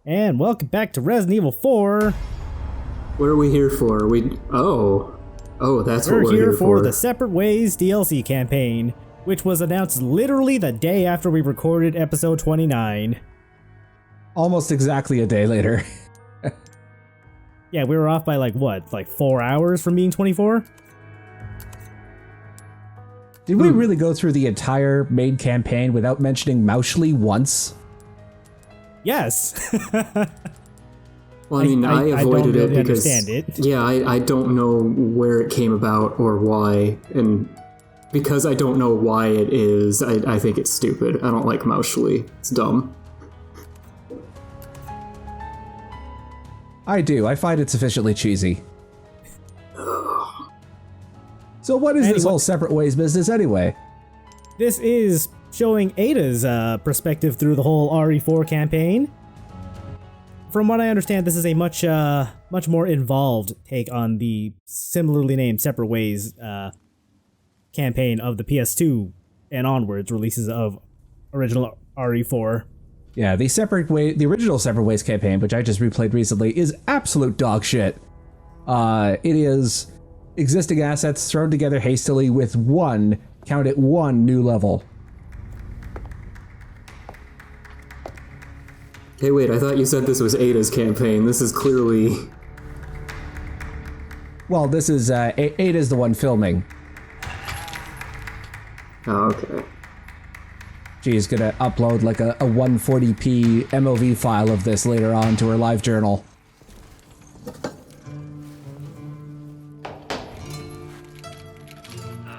And welcome back to Resident Evil 4. What are we here for? That's what we're here here for for. the Separate Ways DLC campaign, which was announced literally the day after we recorded episode 29. Almost exactly a day later. Yeah, we were off by like 4 hours from being 24? Did we really go through the entire main campaign without mentioning Mauschli once? Yes. Well, I mean, I avoided don't really it because understand it. Yeah, I don't know where it came about or why, and because I don't know why it is, I think it's stupid. I don't like Mauschli. It's dumb. I do. I find it sufficiently cheesy. So what is this whole Separate Ways business anyway? This is showing Ada's perspective through the whole RE4 campaign. From what I understand, this is a much more involved take on the similarly named Separate Ways campaign of the PS2 and onwards releases of original RE4. Yeah, the original Separate Ways campaign, which I just replayed recently, is absolute dog shit. It is existing assets thrown together hastily with one new level. Hey, wait, I thought you said this was Ada's campaign. This is clearly... Well, this is, Ada's the one filming. Oh, okay. She's gonna upload like a 140p MOV file of this later on to her live journal.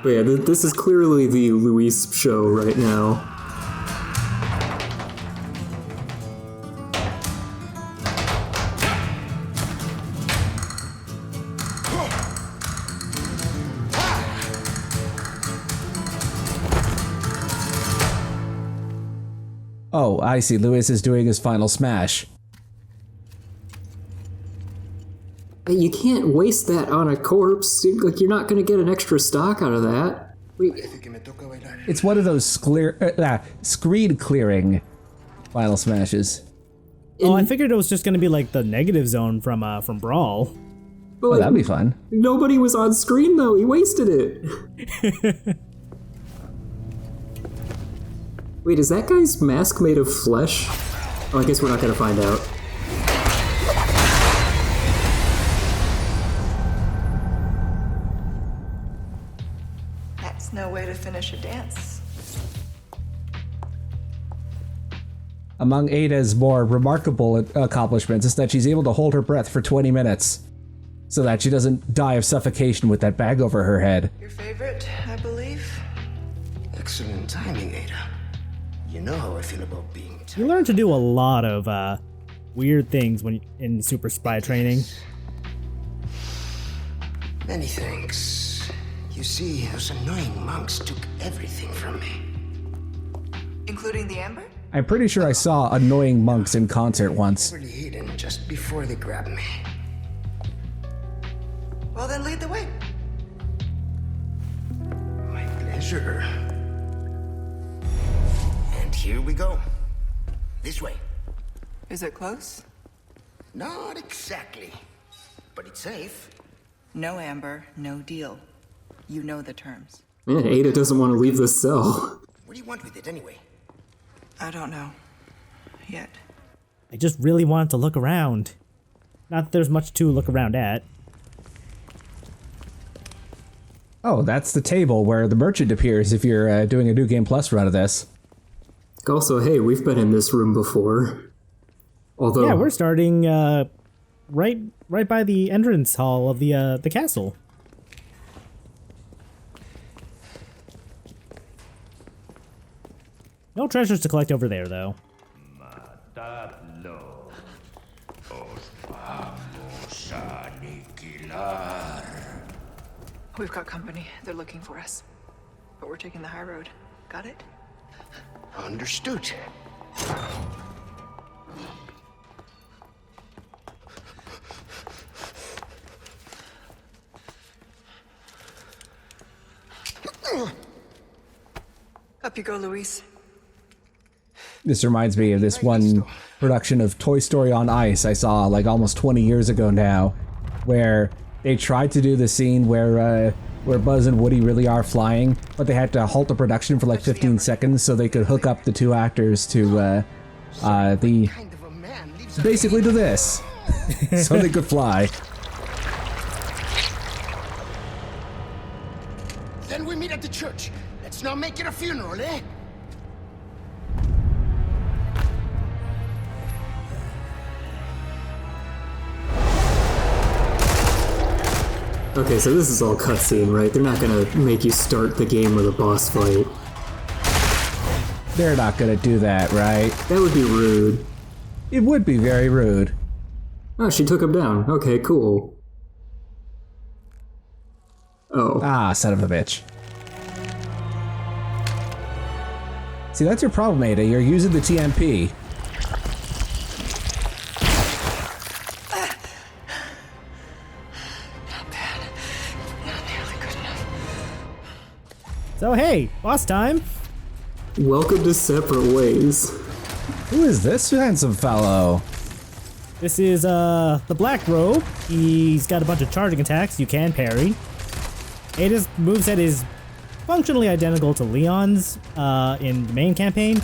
But yeah, this is clearly the Luis show right now. Oh, I see. Luis is doing his final smash. You can't waste that on a corpse. Like, you're not going to get an extra stock out of that. It's one of those screen clearing final smashes. Oh, I figured it was just going to be like the negative zone from Brawl. But, Oh, that'd be fun. Nobody was on screen, though. He wasted it. Wait, is that guy's mask made of flesh? Oh, I guess we're not going to find out. That's no way to finish a dance. Among Ada's more remarkable accomplishments is that she's able to hold her breath for 20 minutes so that she doesn't die of suffocation with that bag over her head. Your favorite, I believe? Excellent timing, Ada. You know how I feel about being tired. You learn to do a lot of weird things when in Super Spy training. Many thanks. You see, those annoying monks took everything from me. Including the amber? I'm pretty sure I saw annoying monks in concert once. Pretty hidden just before they grabbed me. Well, then lead the way. My pleasure. And here we go. This way. Is it close? Not exactly, but it's safe. No amber, no deal. You know the terms. Man, Ada doesn't want to leave the cell. What do you want with it anyway? I don't know. Yet. I just really wanted to look around. Not that there's much to look around at. Oh, that's the table where the merchant appears if you're doing a New Game Plus run of this. Also, hey, we've been in this room before. Although... Yeah, we're starting right by the entrance hall of the castle. No treasures to collect over there, though. We've got company. They're looking for us. But we're taking the high road. Got it? Understood. Up you go, Luis. This reminds me of this one production of Toy Story on Ice I saw like almost 20 years ago now, where they tried to do the scene where Buzz and Woody really are flying, but they had to halt the production for like 15 seconds so they could hook up the two actors to basically to this, so they could fly. Then we meet at the church. Let's not make it a funeral, eh? Okay, so this is all cutscene, right? They're not gonna make you start the game with a boss fight. They're not gonna do that, right? That would be rude. It would be very rude. Oh, she took him down. Okay, cool. Oh. Ah, son of a bitch. See, that's your problem, Ada. You're using the TMP. So hey, boss time. Welcome to Separate Ways. Who is this handsome fellow? This is the Black Robe. He's got a bunch of charging attacks you can parry. Ada's moveset is functionally identical to Leon's in the main campaign.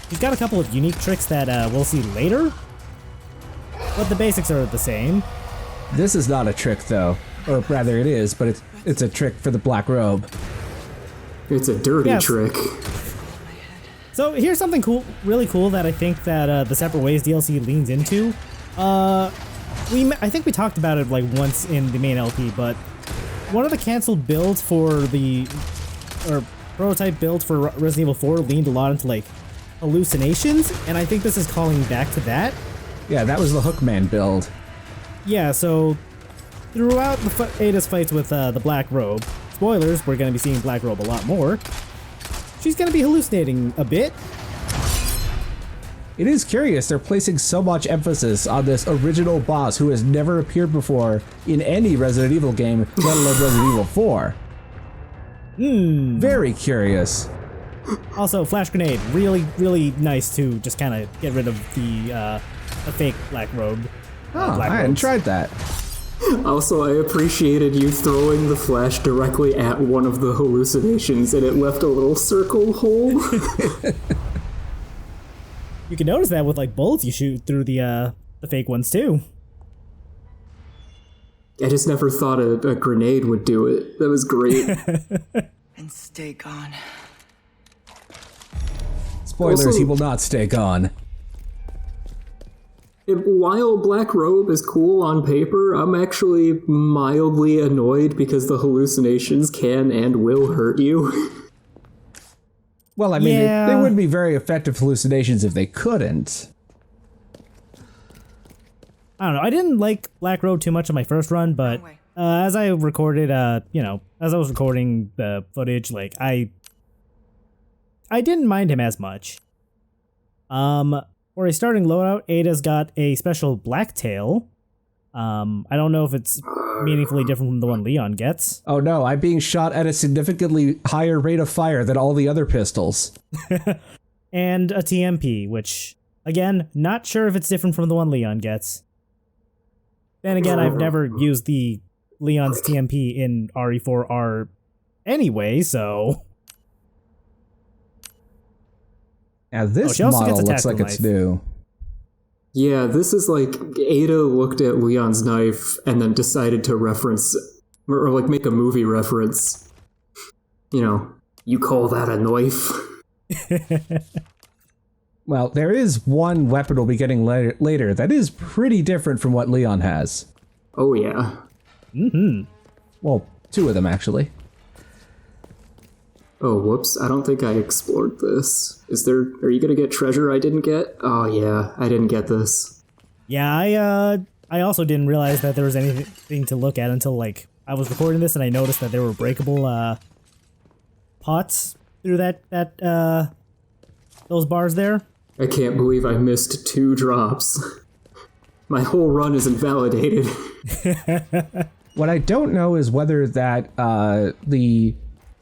He's got a couple of unique tricks that we'll see later, but the basics are the same. This is not a trick, though. Or rather, it is, but it's a trick for the Black Robe. It's a dirty Yes. trick. So here's something cool, really cool that I think that the Separate Ways DLC leans into. I think we talked about it like once in the main LP, but one of the canceled builds for prototype build for Resident Evil 4 leaned a lot into like hallucinations, and I think this is calling back to that. Yeah, that was the Hookman build. Yeah, so throughout Ada's fights with the Black Robe, spoilers, we're going to be seeing Black Robe a lot more. She's going to be hallucinating a bit. It is curious they're placing so much emphasis on this original boss who has never appeared before in any Resident Evil game, let alone Resident Evil 4. Very curious. Also, Flash Grenade, really, really nice to just kind of get rid of the fake Black Robe. Oh, Black I hadn't robes. tried that. Also, I appreciated you throwing the flash directly at one of the hallucinations and it left a little circle hole. You can notice that with like bullets you shoot through the fake ones too. I just never thought a grenade would do it. That was great. And stay gone. Spoilers, Also- he will not stay gone. While Black Robe is cool on paper, I'm actually mildly annoyed because the hallucinations can and will hurt you. Well, I mean, Yeah. they wouldn't be very effective hallucinations if they couldn't. I don't know. I didn't like Black Robe too much on my first run, but way. as I recorded, as I was recording the footage, like I didn't mind him as much. For a starting loadout, Ada's got a special black tail. I don't know if it's meaningfully different from the one Leon gets. Oh no, I'm being shot at a significantly higher rate of fire than all the other pistols. And a TMP, which, again, not sure if it's different from the one Leon gets. Then again, I've never used the Leon's TMP in RE4R anyway, so... Now this she also model gets a looks like tactical it's knife. new. Yeah, this is like Ada looked at Leon's knife and then decided to reference, or like make a movie reference. You know, you call that a knife? Well, there is one weapon we'll be getting later that is pretty different from what Leon has. Oh yeah. Well, two of them actually. Oh, whoops, I don't think I explored this. Are you gonna get treasure I didn't get? Oh yeah, I didn't get this. Yeah, I also didn't realize that there was anything to look at until, like, I was recording this and I noticed that there were breakable, pots through those bars there. I can't believe I missed 2 drops. My whole run is invalidated. What I don't know is whether that the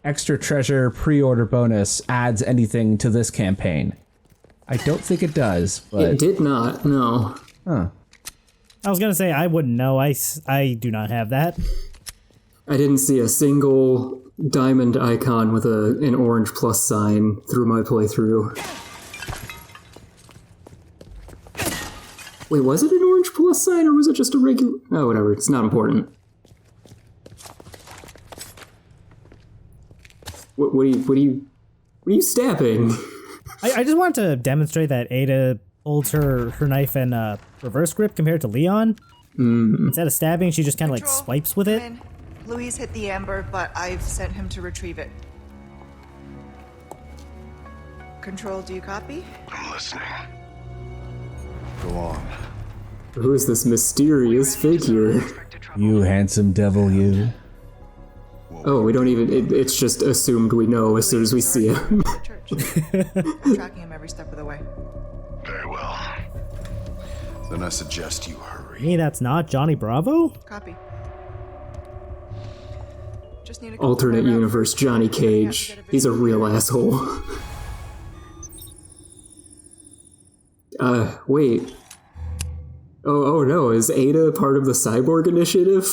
extra treasure pre-order bonus adds anything to this campaign. I don't think it does, but... It did not, no. Huh. I was gonna say I wouldn't know. I do not have that. I didn't see a single diamond icon with an orange plus sign through my playthrough. Wait, was it an orange plus sign or was it just a regular? Oh, whatever. It's not important. What are you stabbing? I just want to demonstrate that Ada holds her knife in reverse grip compared to Leon. Instead of stabbing, she just kind of like Control, swipes with it. come in. Louise hit the amber, but I've sent him to retrieve it. Control, do you copy? I'm listening. Go on. Who is this mysterious figure? You handsome devil, you. Oh, we don't even... It's just assumed we know as soon as we see him. Church. I'm tracking him every step of the way. Very well. Then I suggest you hurry. Me, that's not Johnny Bravo? Copy. Just need a Alternate universe Johnny Cage. He's a real asshole. Wait. Oh no, is Ada part of the Cyborg Initiative?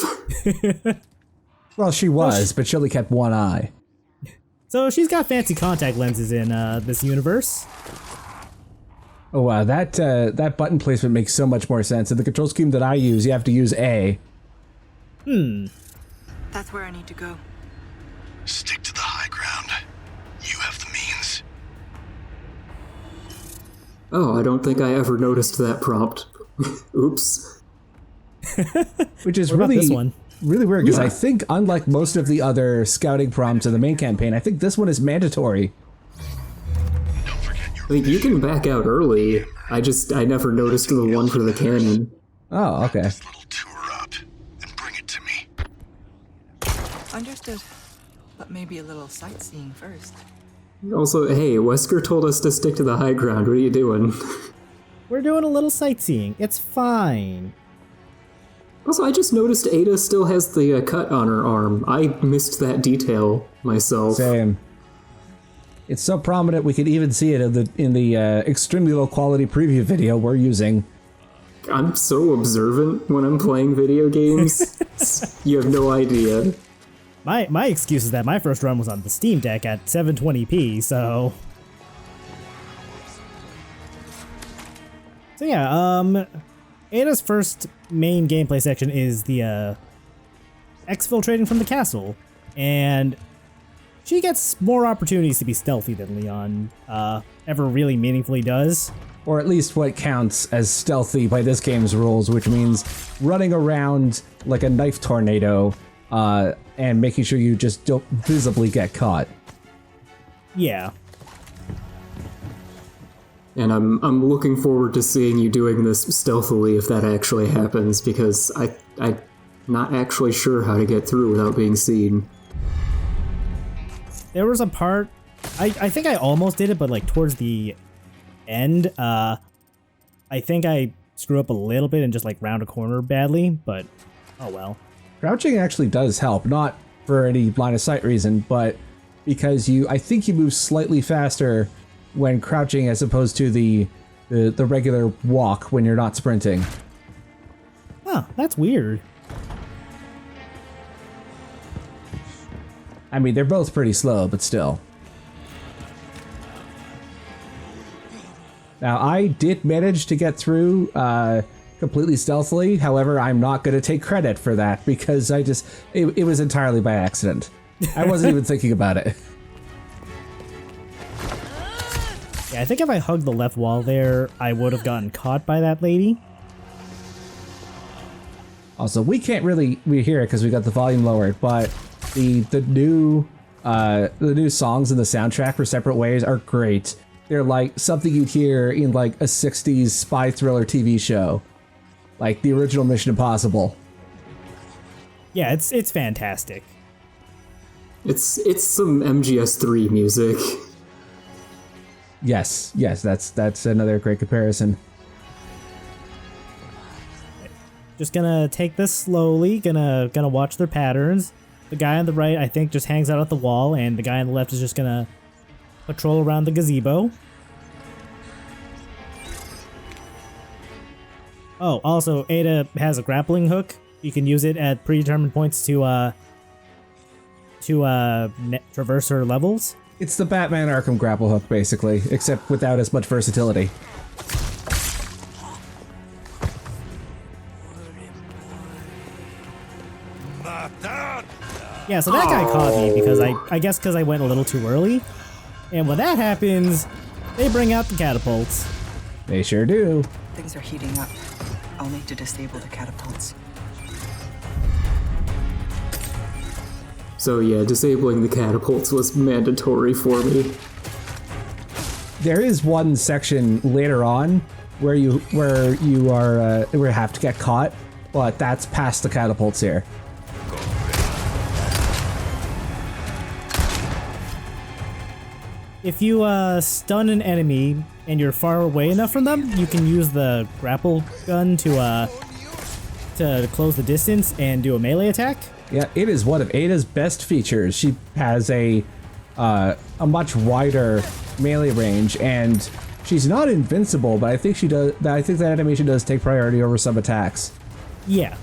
Well, she was, but she only kept one eye. So she's got fancy contact lenses in this universe. Oh wow, that button placement makes so much more sense. In the control scheme that I use, you have to use A. That's where I need to go. Stick to the high ground. You have the means. Oh, I don't think I ever noticed that prompt. Oops. Which is What about really this one? really weird because Yeah. I think, unlike most of the other scouting prompts in the main campaign, I think this one is mandatory. Don't forget your I mean, you can back out early. I never noticed the one for the cannon. Oh, okay. little tour up and bring it to me. Understood. But maybe a little sightseeing first. Also, hey, Wesker told us to stick to the high ground. What are you doing? We're doing a little sightseeing. It's fine. Also, I just noticed Ada still has the cut on her arm. I missed that detail myself. Same. It's so prominent we could even see it in the extremely low quality preview video we're using. I'm so observant when I'm playing video games. You have no idea. My excuse is that my first run was on the Steam Deck at 720p, so... So yeah, Ada's first main gameplay section is the exfiltrating from the castle, and she gets more opportunities to be stealthy than Leon ever really meaningfully does. Or at least what counts as stealthy by this game's rules, which means running around like a knife tornado and making sure you just don't visibly get caught. Yeah. And I'm looking forward to seeing you doing this stealthily if that actually happens, because I'm not actually sure how to get through without being seen. There was a part, I think I almost did it, but like towards the end, I think I screw up a little bit and just like round a corner badly, but oh well. Crouching actually does help, not for any line of sight reason, but because I think you move slightly faster when crouching as opposed to the regular walk when you're not sprinting. Huh, that's weird. I mean, they're both pretty slow, but still. Now, I did manage to get through completely stealthily. However, I'm not going to take credit for that because it was entirely by accident. I wasn't even thinking about it. Yeah, I think if I hugged the left wall there, I would have gotten caught by that lady. Also, we can't really hear it because we got the volume lowered, but the new songs in the soundtrack for Separate Ways are great. They're like something you'd hear in like a 60s spy thriller TV show. Like the original Mission Impossible. Yeah, it's fantastic. It's some MGS3 music. Yes, that's another great comparison. Just gonna take this slowly, gonna watch their patterns. The guy on the right, I think, just hangs out at the wall, and the guy on the left is just gonna patrol around the gazebo. Oh, also, Ada has a grappling hook. You can use it at predetermined points to traverse her levels. It's the Batman Arkham grapple hook, basically, except without as much versatility. Yeah, so that guy caught me because I guess because I went a little too early. And when that happens, they bring out the catapults. They sure do. Things are heating up. I'll need to disable the catapults. So yeah, disabling the catapults was mandatory for me. There is one section later on where you have to get caught, but that's past the catapults here. If you stun an enemy and you're far away enough from them, you can use the grapple gun to close the distance and do a melee attack. Yeah, it is one of Ada's best features. She has a much wider melee range, and she's not invincible, but I think she does. I think that animation does take priority over some attacks. Yeah.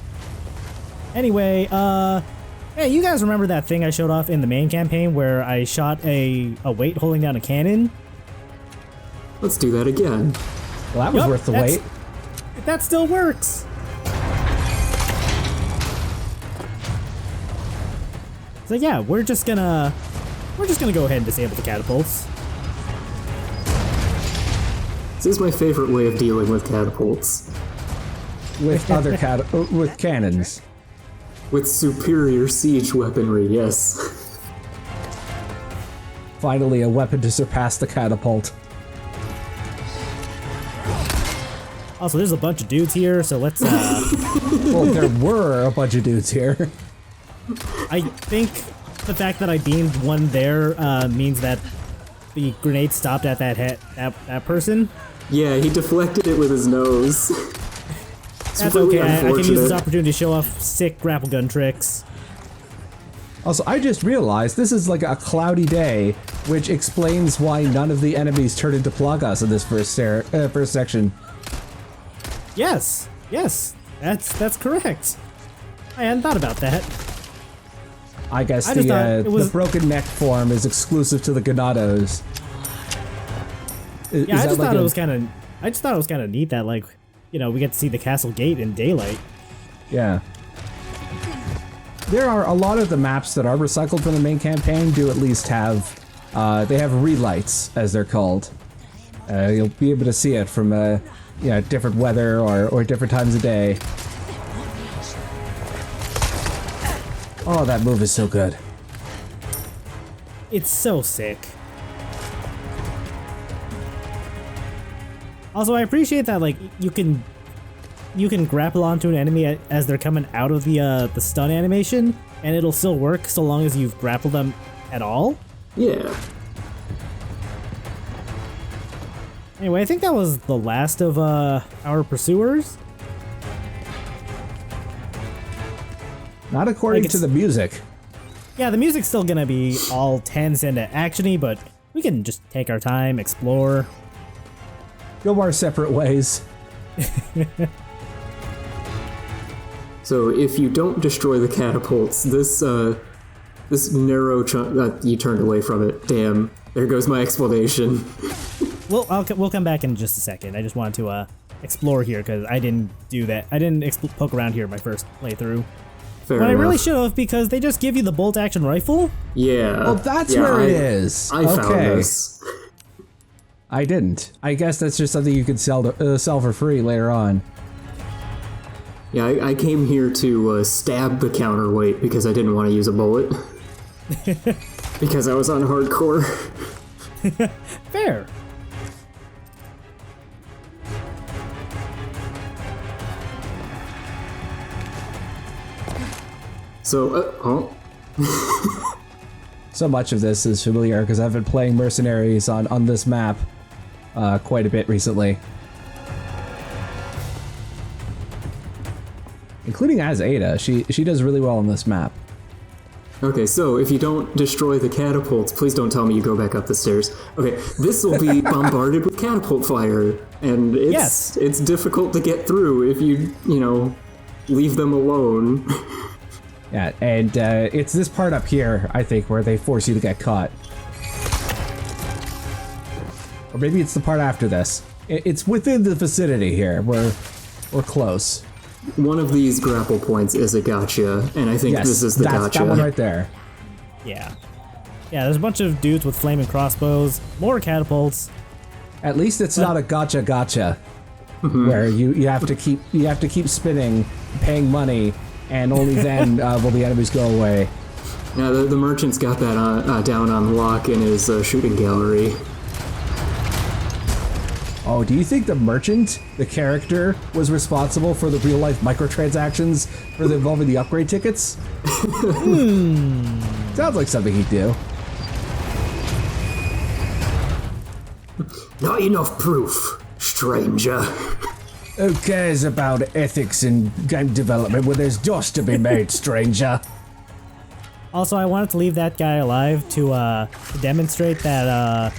Anyway, hey, you guys remember that thing I showed off in the main campaign where I shot a weight holding down a cannon? Let's do that again. Well, that was worth the wait. That still works. So yeah, we're just gonna go ahead and disable the catapults. This is my favorite way of dealing with catapults. With other with cannons. With superior siege weaponry, yes. Finally, a weapon to surpass the catapult. Also, there's a bunch of dudes here, so let's Well, there were a bunch of dudes here. I think the fact that I beamed one there means that the grenade stopped at that person. Yeah, he deflected it with his nose. That's okay. I can use this opportunity to show off sick grapple gun tricks. Also, I just realized this is like a cloudy day, which explains why none of the enemies turn into Plagas in this first section. Yes, that's correct. I hadn't thought about that. I guess the broken neck form is exclusive to the Ganados. Yeah, I just thought it was kind of neat that, like, you know, we get to see the castle gate in daylight. Yeah. There are a lot of the maps that are recycled from the main campaign do at least have, they have relights, as they're called. You'll be able to see it from, different weather or different times of day. Oh, that move is so good. It's so sick. Also, I appreciate that, like, you can grapple onto an enemy as they're coming out of the stun animation, and it'll still work so long as you've grappled them at all. Yeah. Anyway, I think that was the last of our pursuers. Not according to the music. Yeah, the music's still gonna be all tense and actiony, but we can just take our time, explore. Go our separate ways. So if you don't destroy the catapults, this narrow chunk... you turned away from it. Damn. There goes my explanation. We'll come back in just a second. I just wanted to explore here because I didn't do that. I didn't poke around here in my first playthrough. Fair But enough. I really should have, because they just give you the bolt action rifle. Yeah. Oh, that's where it is. I found this. I didn't. I guess that's just something you could sell for free later on. Yeah, I came here to stab the counterweight because I didn't want to use a bullet. Because I was on hardcore. Fair. So, So much of this is familiar because I've been playing Mercenaries on this map quite a bit recently. Including as Ada. She does really well on this map. Okay, so if you don't destroy the catapults, please don't tell me you go back up the stairs. Okay, this will be bombarded with catapult fire, and it's difficult to get through if you leave them alone. Yeah, and it's this part up here, I think, where they force you to get caught. Or maybe it's the part after this. It's within the vicinity here. We're close. One of these grapple points is a gotcha, and I think this is the gotcha. That one right there. Yeah. Yeah, there's a bunch of dudes with flaming crossbows, more catapults. At least it's not a gotcha, where you have to keep spinning, paying money, and only then will the enemies go away. Yeah, the merchant's got that down on lock in his shooting gallery. Oh, do you think the merchant, the character, was responsible for the real-life microtransactions involving the upgrade tickets? Sounds like something he'd do. Not enough proof, stranger. Who cares about ethics in game development when there's dust to be made, stranger? Also, I wanted to leave that guy alive to demonstrate that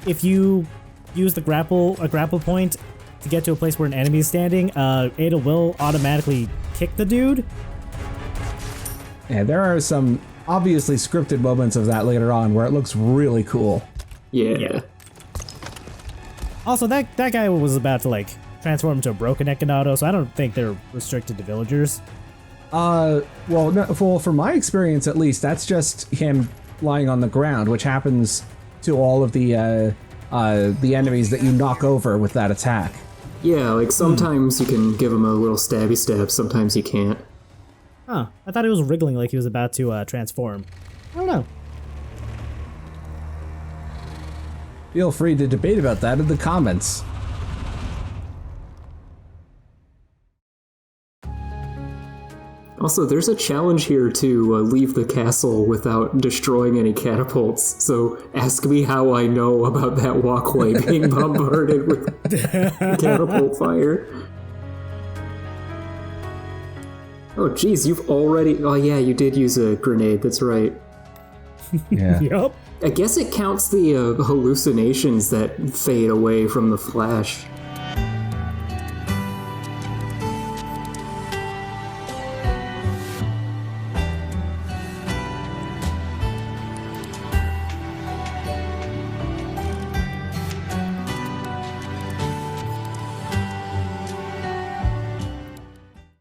if you use a grapple point to get to a place where an enemy is standing, Ada will automatically kick the dude. Yeah, there are some obviously scripted moments of that later on where it looks really cool. Yeah. Also, that guy was about to transform into a broken Econato, so I don't think they're restricted to villagers. Well, from my experience at least, that's just him lying on the ground, which happens to all of the enemies that you knock over with that attack. Yeah, sometimes you can give him a little stabby stab, sometimes you can't. Huh, I thought he was wriggling like he was about to transform. I don't know. Feel free to debate about that in the comments. Also, there's a challenge here to leave the castle without destroying any catapults, so ask me how I know about that walkway being bombarded with catapult fire. Oh geez, you've already... Oh yeah, you did use a grenade, that's right. Yeah. Yup. I guess it counts the hallucinations that fade away from the flash.